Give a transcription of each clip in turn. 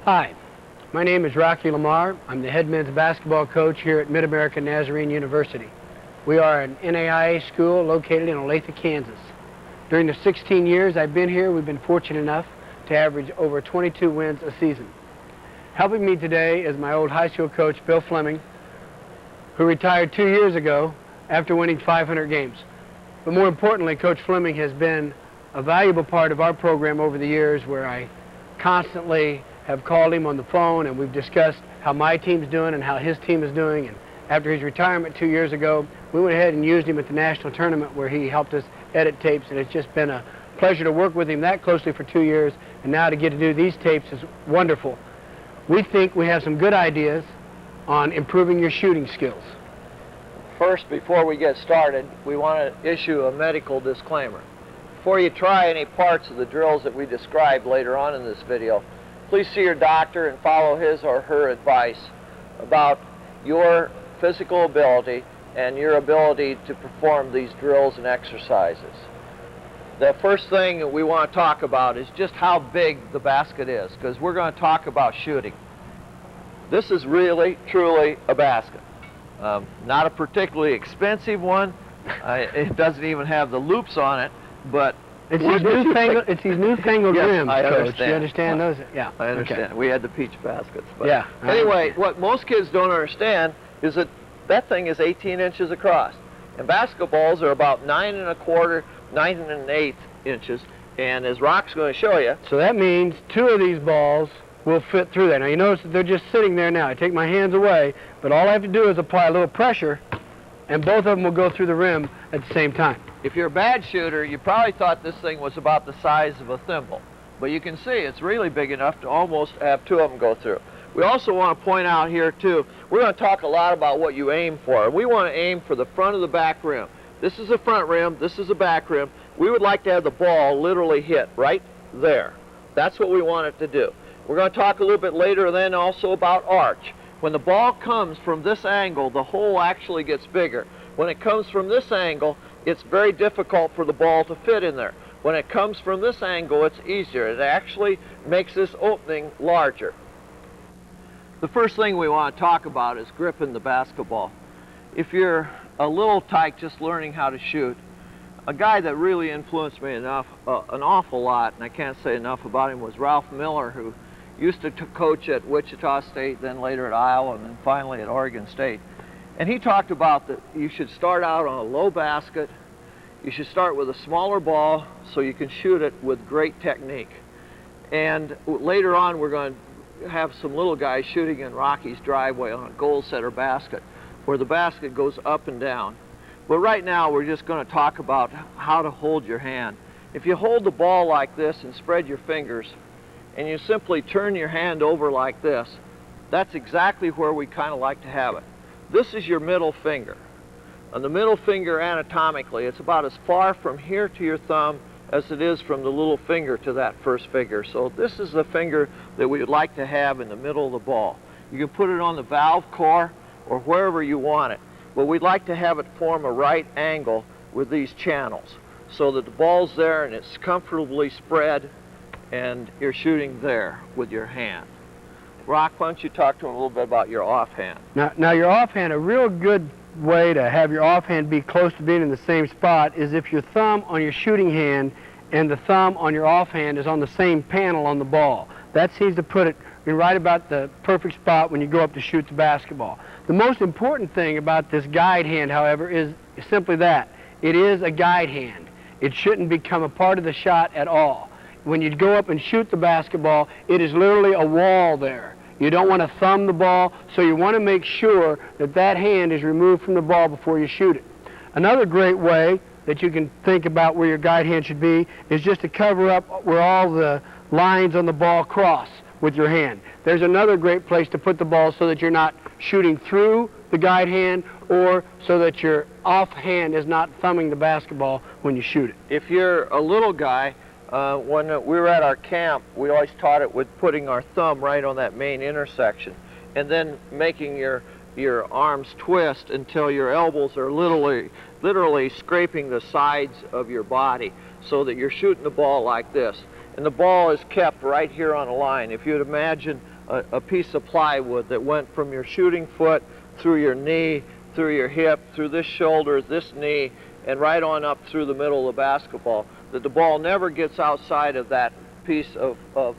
Hi, my name is Rocky Lamar. I'm the head men's basketball coach here at Mid-American Nazarene University. We are an NAIA school located in Olathe, Kansas. During the 16 years I've been here, we've been fortunate enough to average over 22 wins a season. Helping me today is my old high school coach, Bill Fleming, who retired 2 years ago after winning 500 games. But more importantly, Coach Fleming has been a valuable part of our program over the years, where I constantly have called him on the phone and we've discussed how my team's doing and how his team is doing. And after his retirement 2 years ago, we went ahead and used him at the national tournament where he helped us edit tapes, and it's just been a pleasure to work with him that closely for 2 years, and now to get to do these tapes is wonderful. We think we have some good ideas on improving your shooting skills. First, before we get started, we want to issue a medical disclaimer. Before you try any parts of the drills that we describe later on in this video, please see your doctor and follow his or her advice about your physical ability and your ability to perform these drills and exercises. The first thing that we want to talk about is just how big the basket is, because we're going to talk about shooting. This is really, truly a basket. Not a particularly expensive one. It doesn't even have the loops on it, but It's these newfangled Yes, rims, I Coach. understand. You understand those? Yeah. I understand. Okay. We had the peach baskets. But Yeah. I anyway, understand. what most kids don't understand is that that thing is 18 inches across. And basketballs are about 9 1/4, 9 1/8 inches. And as Rock's going to show you, So that means 2 of these balls will fit through there. Now you notice that they're just sitting there now. I take my hands away, but all I have to do is apply a little pressure, and both of them will go through the rim at the same time. if you're a bad shooter, you probably thought this thing was about the size of a thimble. But you can see it's really big enough to almost have 2 of them go through. We also want to point out here too, we're going to talk a lot about what you aim for. We want to aim for the front of the back rim. This is the front rim, this is the back rim. We would like to have the ball literally hit right there. That's what we want it to do. We're going to talk a little bit later then also about arch. When the ball comes from this angle, the hole actually gets bigger. When it comes from this angle, it's very difficult for the ball to fit in there. When it comes from this angle, it's easier. It actually makes this opening larger. The first thing we want to talk about is gripping the basketball. If you're a little tyke just learning how to shoot, a guy that really influenced me enough, an awful lot, and I can't say enough about him, was Ralph Miller, who used to coach at Wichita State, then later at Iowa, and then finally at Oregon State. And he talked about that you should start out on a low basket. You should start with a smaller ball so you can shoot it with great technique. And later on, we're going to have some little guys shooting in Rocky's driveway on a goal setter basket, where the basket goes up and down. But right now, we're just going to talk about how to hold your hand. If you hold the ball like this and spread your fingers, and you simply turn your hand over like this, that's exactly where we kind of like to have it. This is your middle finger. On the middle finger, anatomically, it's about as far from here to your thumb as it is from the little finger to that first finger. So this is the finger that we would like to have in the middle of the ball. You can put it on the valve core or wherever you want it, but we'd like to have it form a right angle with these channels so that the ball's there and it's comfortably spread and you're shooting there with your hand. Rock, why don't you talk to him a little bit about your offhand? Now your offhand, a real good way to have your offhand be close to being in the same spot is if your thumb on your shooting hand and the thumb on your offhand is on the same panel on the ball. That seems to put it in right about the perfect spot when you go up to shoot the basketball. The most important thing about this guide hand, however, is simply that. It is a guide hand. It shouldn't become a part of the shot at all. When you go up and shoot the basketball, it is literally a wall there. You don't want to thumb the ball, so you want to make sure that that hand is removed from the ball before you shoot it. Another great way that you can think about where your guide hand should be is just to cover up where all the lines on the ball cross with your hand. There's another great place to put the ball so that you're not shooting through the guide hand or so that your offhand is not thumbing the basketball when you shoot it. If you're a little guy, when we were at our camp, we always taught it with putting our thumb right on that main intersection and then making your arms twist until your elbows are literally scraping the sides of your body so that you're shooting the ball like this. And the ball is kept right here on a line. If you'd imagine a piece of plywood that went from your shooting foot through your knee, through your hip, through this shoulder, this knee, and right on up through the middle of the basketball, that the ball never gets outside of that piece of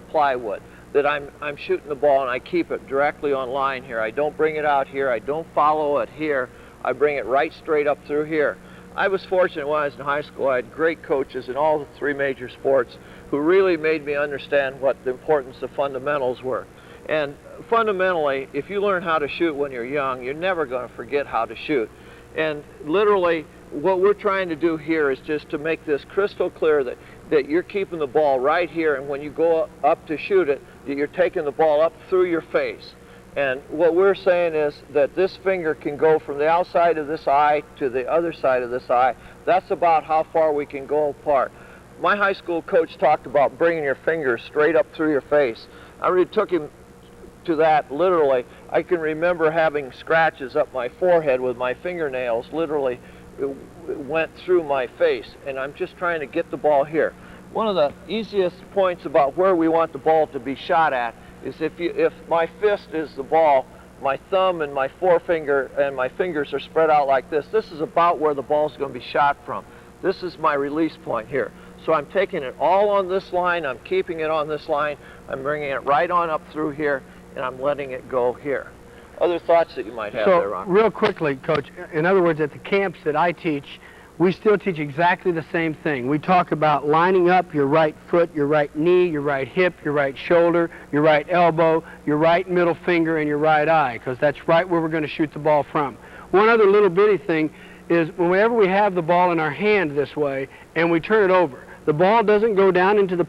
plywood, that I'm shooting the ball and I keep it directly on line here. I don't bring it out here. I don't follow it here. I bring it right straight up through here. I was fortunate when I was in high school. I had great coaches in all the 3 major sports who really made me understand what the importance of fundamentals were. And fundamentally, if you learn how to shoot when you're young, you're never going to forget how to shoot. And literally, what we're trying to do here is just to make this crystal clear that you're keeping the ball right here, and when you go up to shoot it, that you're taking the ball up through your face. And what we're saying is that this finger can go from the outside of this eye to the other side of this eye. That's about how far we can go apart. My high school coach talked about bringing your fingers straight up through your face. I really took him to that literally. I can remember having scratches up my forehead with my fingernails literally went through my face, and I'm just trying to get the ball here. One of the easiest points about where we want the ball to be shot at is if my fist is the ball, my thumb and my forefinger and my fingers are spread out like this. This is about where the ball's going to be shot from. This is my release point here. So I'm taking it all on this line, I'm keeping it on this line, I'm bringing it right on up through here, and I'm letting it go here. Other thoughts that you might have there, Ron? Real quickly, Coach, in other words, at the camps that I teach, we still teach exactly the same thing. We talk about lining up your right foot, your right knee, your right hip, your right shoulder, your right elbow, your right middle finger, and your right eye, because that's right where we're going to shoot the ball from. One other little bitty thing is whenever we have the ball in our hand this way and we turn it over, the ball doesn't go down into the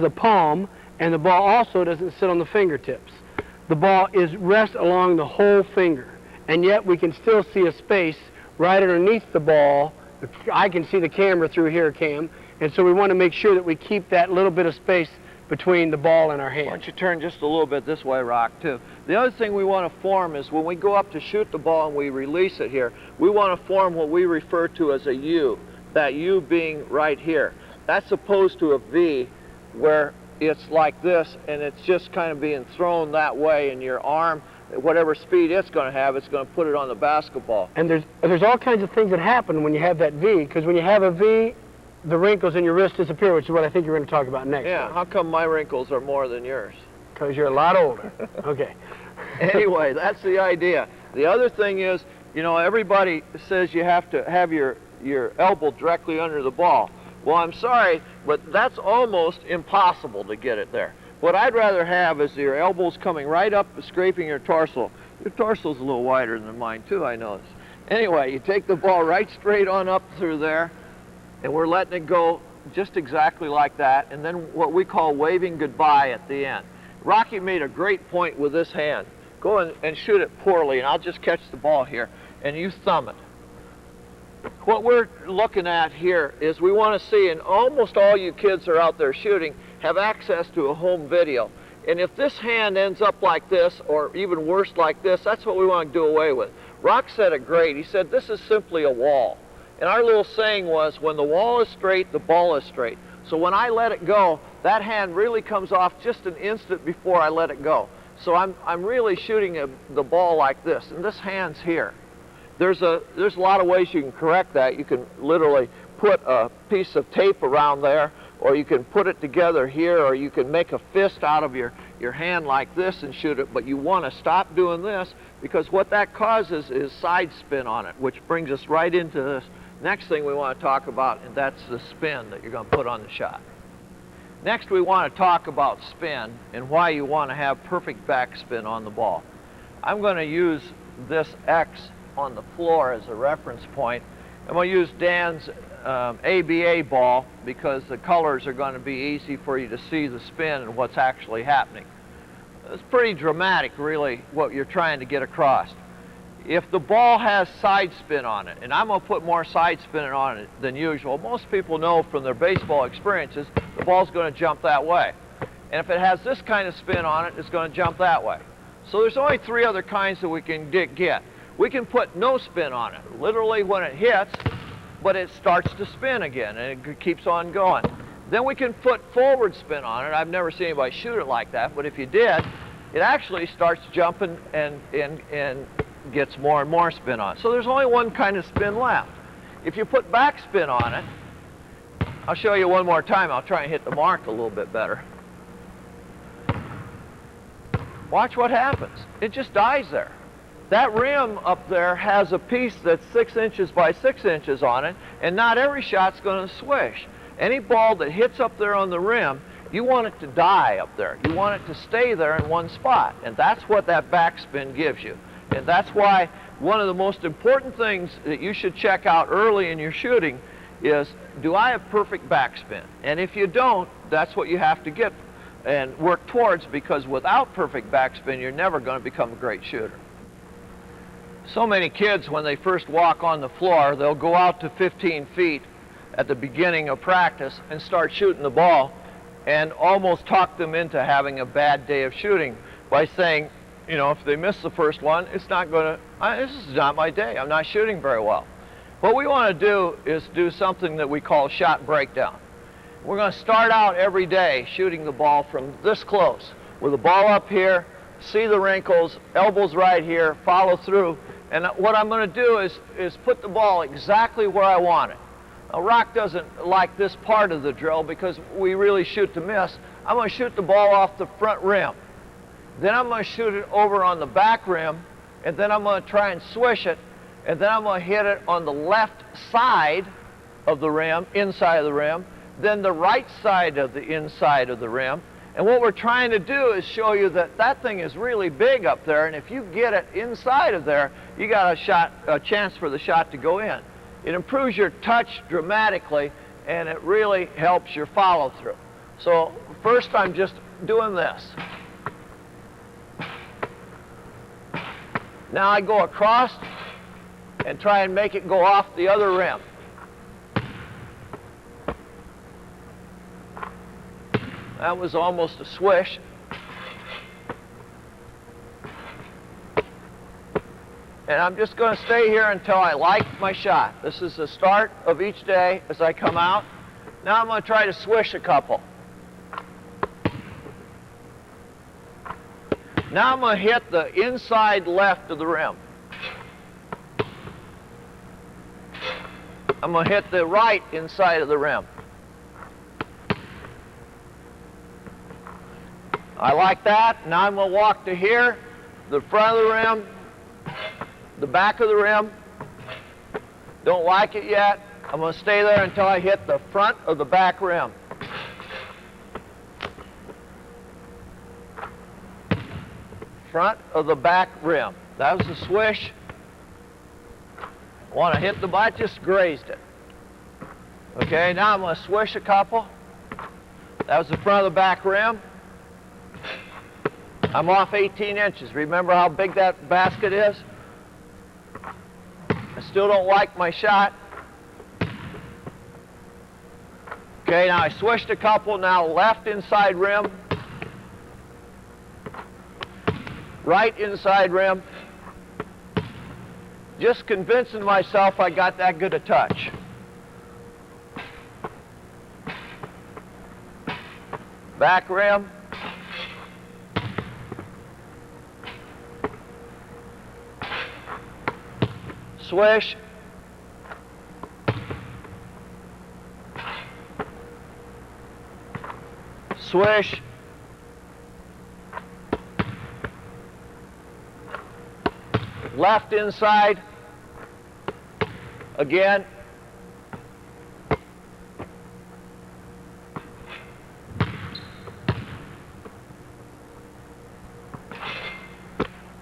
palm, and the ball also doesn't sit on the fingertips. The ball rests along the whole finger, and yet we can still see a space right underneath the ball. I can see the camera through here, Cam, and so we want to make sure that we keep that little bit of space between the ball and our hand. Why don't you turn just a little bit this way, Rock, too. The other thing we want to form is when we go up to shoot the ball and we release it here, we want to form what we refer to as a U, that U being right here. That's opposed to a V where it's like this and it's just kind of being thrown that way, and your arm, whatever speed it's going to have, it's going to put it on the basketball. And there's all kinds of things that happen when you have that V, because when you have a V, the wrinkles in your wrist disappear, which is what I think you're going to talk about next. Yeah, how come my wrinkles are more than yours? Because you're a lot older. Okay. Anyway, that's the idea. The other thing is, you know, everybody says you have to have your elbow directly under the ball. Well, I'm sorry, but that's almost impossible to get it there. What I'd rather have is your elbows coming right up, scraping your torso. Your torso's a little wider than mine, too, I notice. Anyway, you take the ball right straight on up through there, and we're letting it go just exactly like that, and then what we call waving goodbye at the end. Rocky made a great point with this hand. Go and shoot it poorly, and I'll just catch the ball here, and you thumb it. What we're looking at here is we want to see, and almost all you kids are out there shooting have access to a home video. And if this hand ends up like this, or even worse like this, that's what we want to do away with. Rock said it great. He said, this is simply a wall. And our little saying was, when the wall is straight, the ball is straight. So when I let it go, that hand really comes off just an instant before I let it go. So I'm really shooting the ball like this, and this hand's here. There's a lot of ways you can correct that. You can literally put a piece of tape around there, or you can put it together here, or you can make a fist out of your hand like this and shoot it, but you want to stop doing this, because what that causes is side spin on it, which brings us right into this next thing we want to talk about, and that's the spin that you're going to put on the shot. Next, we want to talk about spin and why you want to have perfect backspin on the ball. I'm going to use this X on the floor as a reference point. I'm going to use Dan's ABA ball because the colors are going to be easy for you to see the spin and what's actually happening. It's pretty dramatic, really, what you're trying to get across. If the ball has side spin on it, and I'm going to put more side spin on it than usual, most people know from their baseball experiences the ball's going to jump that way. And if it has this kind of spin on it, it's going to jump that way. So there's only 3 other kinds that we can get. We can put no spin on it, literally when it hits, but it starts to spin again, and it keeps on going. Then we can put forward spin on it. I've never seen anybody shoot it like that, but if you did, it actually starts jumping and gets more and more spin on it. So there's only one kind of spin left. If you put backspin on it, I'll show you one more time. I'll try and hit the mark a little bit better. Watch what happens. It just dies there. That rim up there has a piece that's 6 inches by 6 inches on it, and not every shot's going to swish. Any ball that hits up there on the rim, you want it to die up there. You want it to stay there in one spot, and that's what that backspin gives you. And that's why one of the most important things that you should check out early in your shooting is, do I have perfect backspin? And if you don't, that's what you have to get and work towards, because without perfect backspin, you're never going to become a great shooter. So many kids, when they first walk on the floor, they'll go out to 15 feet at the beginning of practice and start shooting the ball, and almost talk them into having a bad day of shooting by saying, you know, if they miss the first one, it's not going to, this is not my day. I'm not shooting very well. What we want to do is do something that we call shot breakdown. We're going to start out every day shooting the ball from this close, with the ball up here, see the wrinkles, elbows right here, follow through. And what I'm going to do is put the ball exactly where I want it. Now, Rock doesn't like this part of the drill because we really shoot to miss. I'm going to shoot the ball off the front rim. Then I'm going to shoot it over on the back rim, and then I'm going to try and swish it, and then I'm going to hit it on the left side of the rim, inside of the rim, then the right side of the inside of the rim. And what we're trying to do is show you that that thing is really big up there, and if you get it inside of there, you got a chance for the shot to go in. It improves your touch dramatically, and it really helps your follow through. So first I'm just doing this. Now I go across and try and make it go off the other rim. That was almost a swish. And I'm just going to stay here until I like my shot. This is the start of each day as I come out. Now I'm going to try to swish a couple. Now I'm going to hit the inside left of the rim. I'm going to hit the right inside of the rim. I like that. Now I'm going to walk to here, the front of the rim, the back of the rim. Don't like it yet. I'm going to stay there until I hit the front of the back rim. Front of the back rim. That was a swish. I want to hit the ball. I just grazed it. Okay, now I'm going to swish a couple. That was the front of the back rim. I'm off 18 inches. Remember how big that basket is? I still don't like my shot. Okay, now I swished a couple. Now left inside rim. Right inside rim. Just convincing myself I got that good a touch. Back rim. Swish. Swish. Left inside. Again.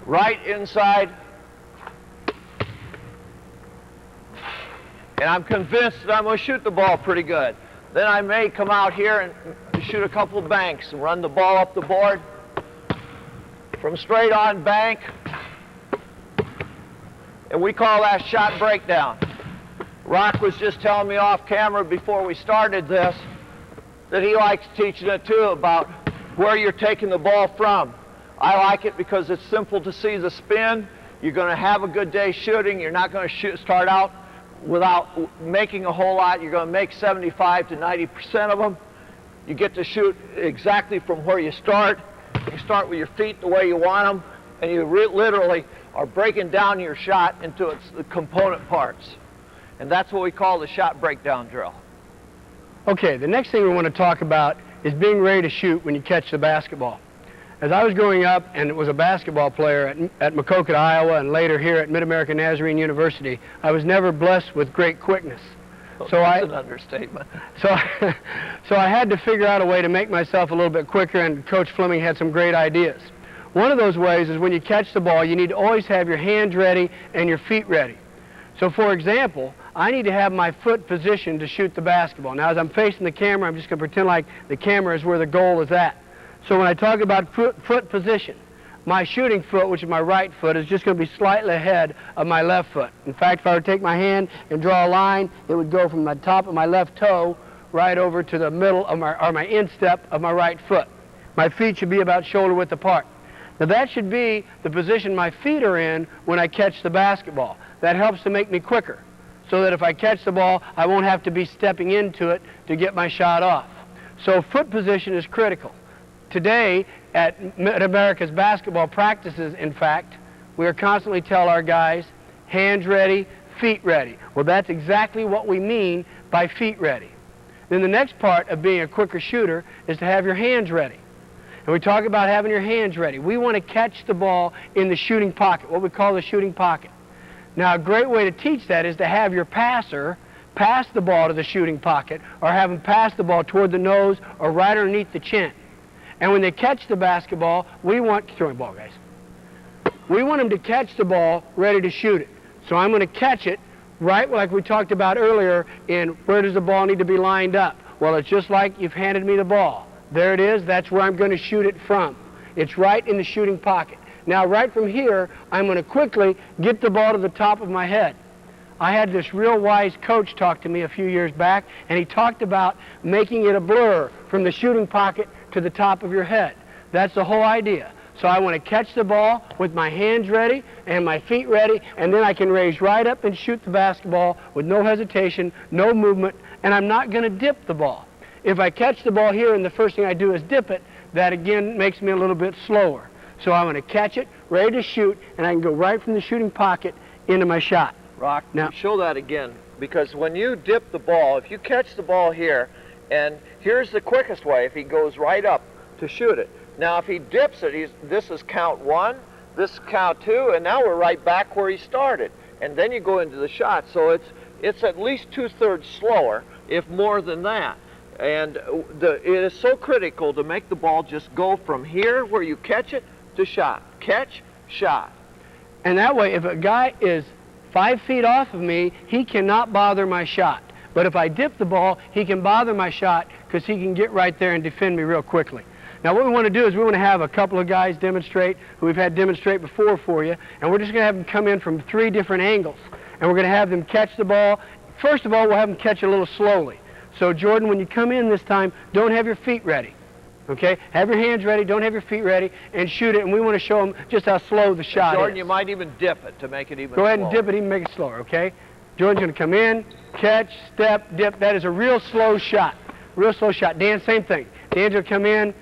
Right inside. And I'm convinced that I'm going to shoot the ball pretty good. Then I may come out here and shoot a couple of banks and run the ball up the board from straight on bank. And we call that shot breakdown. Rock was just telling me off camera before we started this that he likes teaching it too, about where you're taking the ball from. I like it because it's simple to see the spin. You're going to have a good day shooting. You're not going to start out without making a whole lot. You're going to make 75 to 90% of them. You get to shoot exactly from where you start. You start with your feet the way you want them, and you literally are breaking down your shot into its component parts. And that's what we call the shot breakdown drill. Okay, the next thing we want to talk about is being ready to shoot when you catch the basketball. As I was growing up and was a basketball player at Maquoketa, Iowa, and later here at Mid-American Nazarene University, I was never blessed with great quickness. Well, that's an understatement. So I had to figure out a way to make myself a little bit quicker, and Coach Fleming had some great ideas. One of those ways is when you catch the ball, you need to always have your hands ready and your feet ready. So for example, I need to have my foot positioned to shoot the basketball. Now as I'm facing the camera, I'm just going to pretend like the camera is where the goal is at. So when I talk about foot position, my shooting foot, which is my right foot, is just going to be slightly ahead of my left foot. In fact, if I were to take my hand and draw a line, it would go from the top of my left toe right over to the middle of my instep of my right foot. My feet should be about shoulder width apart. Now that should be the position my feet are in when I catch the basketball. That helps to make me quicker, so that if I catch the ball, I won't have to be stepping into it to get my shot off. So foot position is critical. Today, at Mid-America's basketball practices, in fact, we are constantly tell our guys, hands ready, feet ready. Well, that's exactly what we mean by feet ready. Then the next part of being a quicker shooter is to have your hands ready. And we talk about having your hands ready. We want to catch the ball in the shooting pocket, what we call the shooting pocket. Now, a great way to teach that is to have your passer pass the ball to the shooting pocket, or have them pass the ball toward the nose or right underneath the chin. And when they catch the basketball, we want, throwing ball, guys. We want them to catch the ball ready to shoot it. So I'm going to catch it right like we talked about earlier in where does the ball need to be lined up. Well, it's just like you've handed me the ball. There it is. That's where I'm going to shoot it from. It's right in the shooting pocket. Now, right from here, I'm going to quickly get the ball to the top of my head. I had this real wise coach talk to me a few years back, and he talked about making it a blur from the shooting pocket to the top of your head. That's the whole idea. So I want to catch the ball with my hands ready and my feet ready, and then I can raise right up and shoot the basketball with no hesitation, no movement, and I'm not going to dip the ball. If I catch the ball here and the first thing I do is dip it, that again makes me a little bit slower. So I want to catch it, ready to shoot, and I can go right from the shooting pocket into my shot. Rock, now show that again, because when you dip the ball, if you catch the ball here, and here's the quickest way, if he goes right up to shoot it. Now if he dips it, this is count 1, this is count 2, and now we're right back where he started. And then you go into the shot, so it's at least 2/3 slower, if more than that. And it is so critical to make the ball just go from here where you catch it to shot. Catch, shot. And that way, if a guy is 5 feet off of me, he cannot bother my shot. But if I dip the ball, he can bother my shot because he can get right there and defend me real quickly. Now what we want to do is we want to have a couple of guys demonstrate who we've had demonstrate before for you, and we're just going to have them come in from 3 different angles. And we're going to have them catch the ball. First of all, we'll have them catch a little slowly. So Jordan, when you come in this time, don't have your feet ready. Okay? Have your hands ready, don't have your feet ready, and shoot it, and we want to show them just how slow the shot is. Jordan, you might even dip it to make it even slower. Go ahead slower. and dip it, even make it slower, okay? Jordan's going to come in, catch, step, dip. That is a real slow shot. Real slow shot. Dan, same thing. Dan's going to come in,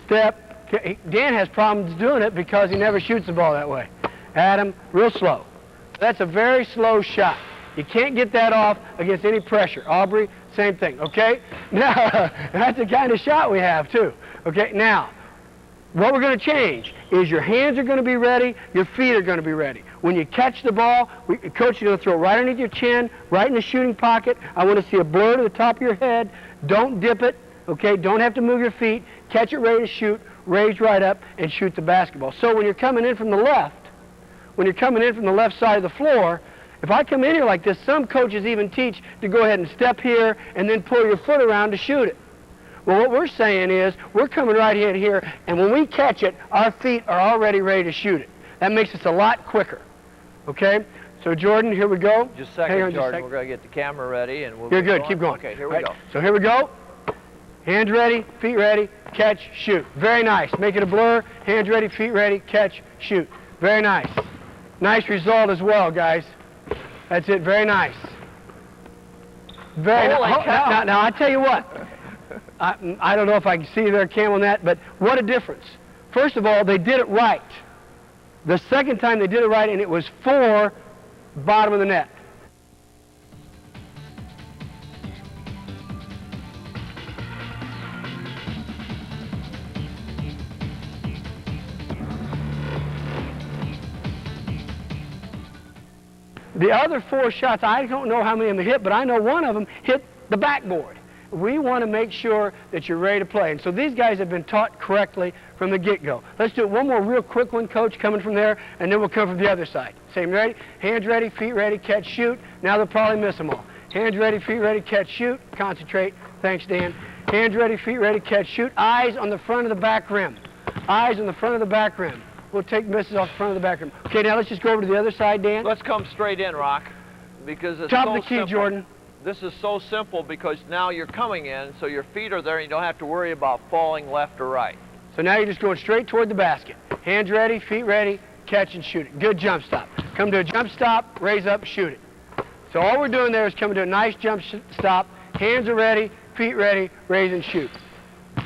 step. Dan has problems doing it because he never shoots the ball that way. Adam, real slow. That's a very slow shot. You can't get that off against any pressure. Aubrey, same thing, okay? Now, that's the kind of shot we have, too. Okay, now, what we're going to change is your hands are going to be ready, your feet are going to be ready. When you catch the ball, coach is going to throw it right underneath your chin, right in the shooting pocket. I want to see a blur to the top of your head. Don't dip it, okay? Don't have to move your feet. Catch it ready to shoot, raise right up, and shoot the basketball. So when you're coming in from the left, side of the floor, if I come in here like this, some coaches even teach to go ahead and step here and then pull your foot around to shoot it. Well, what we're saying is we're coming right in here, and when we catch it, our feet are already ready to shoot it. That makes us a lot quicker. Okay? So, Jordan, here we go. Just a second, Jordan. We're going to get the camera ready. And You're good. Keep going. Okay, here we go. So here we go. Hands ready, feet ready, catch, shoot. Very nice. Make it a blur. Hands ready, feet ready, catch, shoot. Very nice. Nice result as well, guys. That's it. Very nice. Very nice. Now, I tell you what. I don't know if I can see there, Cam, on that, but what a difference First of all, they did it right. The second time they did it right, and it was 4 bottom of the net. The other 4 shots, I don't know how many of them hit, but I know one of them hit the backboard. We want to make sure that you're ready to play. And so these guys have been taught correctly from the get-go. Let's do one more real quick one, Coach, coming from there, and then we'll come from the other side. Same, ready? Hands ready, feet ready, catch, shoot. Now they'll probably miss them all. Hands ready, feet ready, catch, shoot. Concentrate. Thanks, Dan. Hands ready, feet ready, catch, shoot. Eyes on the front of the back rim. Eyes on the front of the back rim. We'll take misses off the front of the back rim. Okay, now let's just go over to the other side, Dan. Let's come straight in, Rock, because it's Top so of the key, simple. Jordan. This is so simple because now you're coming in, so your feet are there, and you don't have to worry about falling left or right. So now you're just going straight toward the basket. Hands ready, feet ready, catch and shoot it. Good jump stop. Come to a jump stop, raise up, shoot it. So all we're doing there is coming to a nice jump stop. Hands are ready, feet ready, raise and shoot.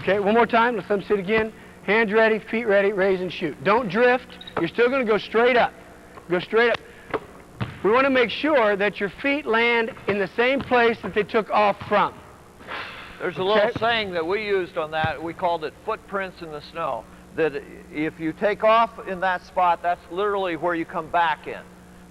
Okay, one more time. Let's let them sit again. Hands ready, feet ready, raise and shoot. Don't drift. You're still going to go straight up. Go straight up. We want to make sure that your feet land in the same place that they took off from. There's a little saying that we used on that. We called it footprints in the snow. That if you take off in that spot, that's literally where you come back in.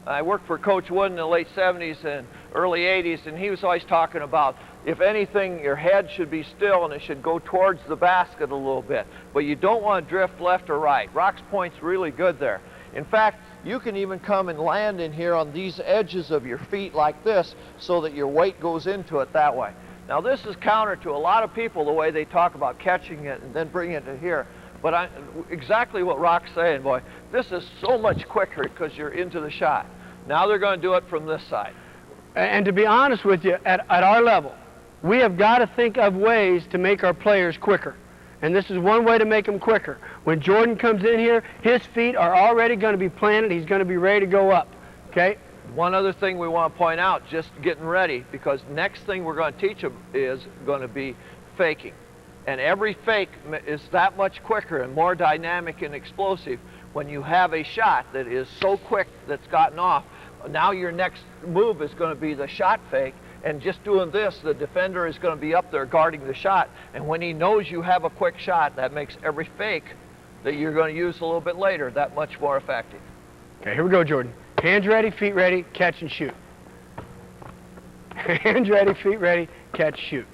I worked for Coach Wood in the late 70s and early 80s, and he was always talking about, if anything, your head should be still and it should go towards the basket a little bit. But you don't want to drift left or right. Rock's Point's really good there. In fact, you can even come and land in here on these edges of your feet like this so that your weight goes into it that way. Now this is counter to a lot of people, the way they talk about catching it and then bringing it to here. But exactly what Rock's saying, boy, this is so much quicker because you're into the shot. Now they're going to do it from this side. And to be honest with you, at our level, we have got to think of ways to make our players quicker. And this is one way to make them quicker. When Jordan comes in here, his feet are already going to be planted. He's going to be ready to go up. Okay? One other thing we want to point out, just getting ready, because next thing we're going to teach them is going to be faking. And every fake is that much quicker and more dynamic and explosive when you have a shot that is so quick that's gotten off. Now your next move is going to be the shot fake. And just doing this, the defender is going to be up there guarding the shot. And when he knows you have a quick shot, that makes every fake that you're going to use a little bit later that much more effective. Okay, here we go, Jordan. Hands ready, feet ready, catch and shoot. Hands ready, feet ready, catch, shoot.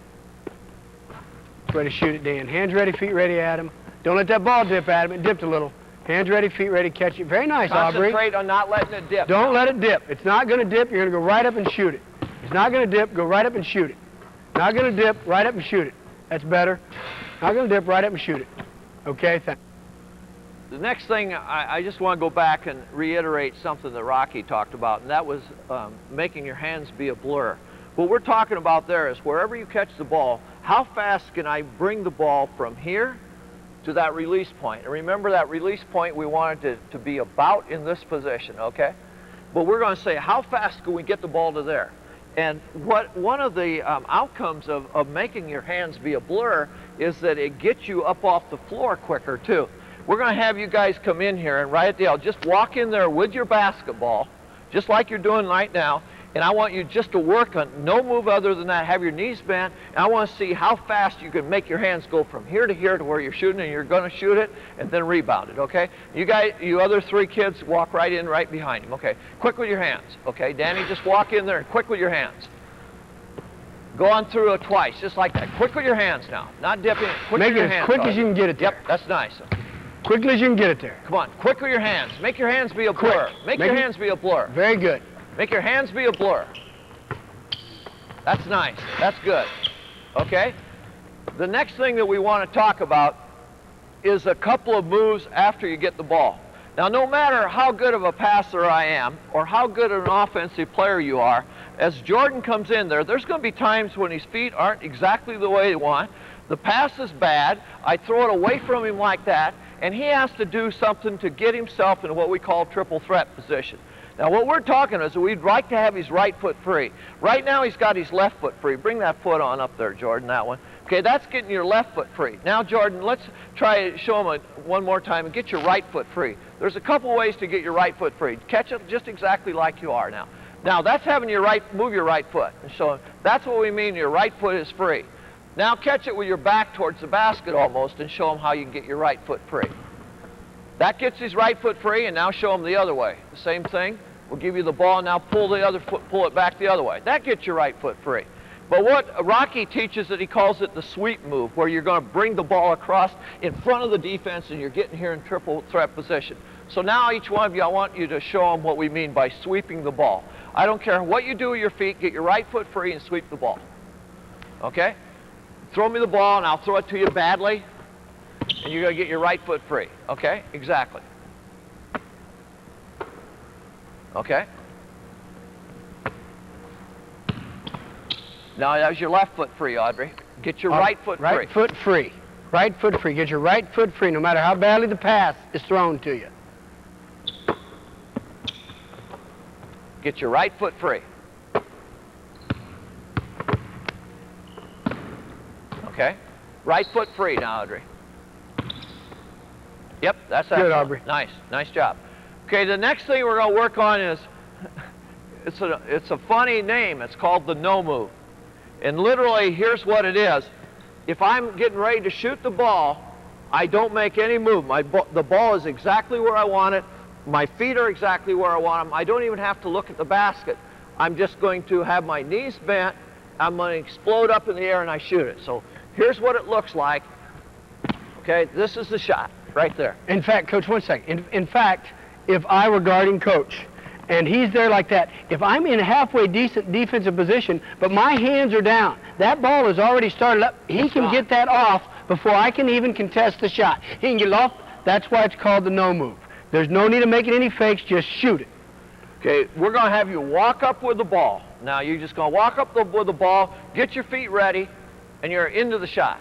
Ready to shoot it, Dan. Hands ready, feet ready, Adam. Don't let that ball dip, Adam. It dipped a little. Hands ready, feet ready, catch it. Very nice, Aubrey. Concentrate on not letting it dip. Don't let it dip. It's not going to dip. You're going to go right up and shoot it. It's not going to dip. Go right up and shoot it. Not going to dip. Right up and shoot it. That's better. Not going to dip. Right up and shoot it. Okay, thanks. The next thing, I just want to go back and reiterate something that Rocky talked about, and that was making your hands be a blur. What we're talking about there is wherever you catch the ball, how fast can I bring the ball from here to that release point? And remember that release point, we wanted it to be about in this position, okay? But we're going to say, how fast can we get the ball to there? And one of the outcomes of making your hands be a blur is that it gets you up off the floor quicker too. We're going to have you guys come in here and right at the L, just walk in there with your basketball, just like you're doing right now, and I want you just to work on no move other than that. Have your knees bent, and I want to see how fast you can make your hands go from here to here to where you're shooting, and you're going to shoot it and then rebound it, okay? You guys, you other 3 kids, walk right in right behind him, okay? Quick with your hands, okay? Danny, just walk in there and quick with your hands. Go on through it twice, just like that. Quick with your hands now, not dipping it. Quick Make with it your as hands. quick as you can get it there. Yep, that's nice. Quickly as you can get it there. Come on, quick with your hands. Make your hands be a blur. Make your hands be a blur. Very good. Make your hands be a blur. That's nice. That's good. Okay? The next thing that we want to talk about is a couple of moves after you get the ball. Now, no matter how good of a passer I am or how good of an offensive player you are, as Jordan comes in there, there's going to be times when his feet aren't exactly the way they want. The pass is bad. I throw it away from him like that, and he has to do something to get himself in what we call triple threat position. Now, what we're talking is we'd like to have his right foot free. Right now, he's got his left foot free. Bring that foot on up there, Jordan, that one. Okay, that's getting your left foot free. Now, Jordan, let's try to show them one more time and get your right foot free. There's a couple ways to get your right foot free. Catch it just exactly like you are now. Now, that's having your move your right foot. And so that's what we mean, your right foot is free. Now catch it with your back towards the basket almost and show them how you can get your right foot free. That gets his right foot free, and now show him the other way. The same thing. We'll give you the ball, now pull the other foot, pull it back the other way. That gets your right foot free. But what Rocky teaches that he calls it the sweep move, where you're going to bring the ball across in front of the defense and you're getting here in triple threat position. So now each one of you, I want you to show them what we mean by sweeping the ball. I don't care what you do with your feet, get your right foot free and sweep the ball. Okay? Throw me the ball and I'll throw it to you badly, and you're going to get your right foot free. Okay? Exactly. Okay? Now that was your left foot free, Audrey. Get your right foot free. Right foot free. Right foot free. Get your right foot free no matter how badly the pass is thrown to you. Get your right foot free. Okay? Right foot free now, Audrey. Yep, that's good, excellent. Aubrey. Nice, nice job. Okay, the next thing we're going to work on is, it's a funny name. It's called the no move. And literally, here's what it is. If I'm getting ready to shoot the ball, I don't make any move. The ball is exactly where I want it. My feet are exactly where I want them. I don't even have to look at the basket. I'm just going to have my knees bent. I'm going to explode up in the air and I shoot it. So here's what it looks like. Okay, this is the shot right there. In fact, Coach, one second. In fact, if I were guarding Coach and he's there like that, if I'm in a halfway decent defensive position, but my hands are down, that ball has already started up. He can get that off before I can even contest the shot. He can get it off. That's why it's called the no move. There's no need of making any fakes, just shoot it. Okay, we're going to have you walk up with the ball. Now you're just going to walk up with the ball, get your feet ready, and you're into the shot.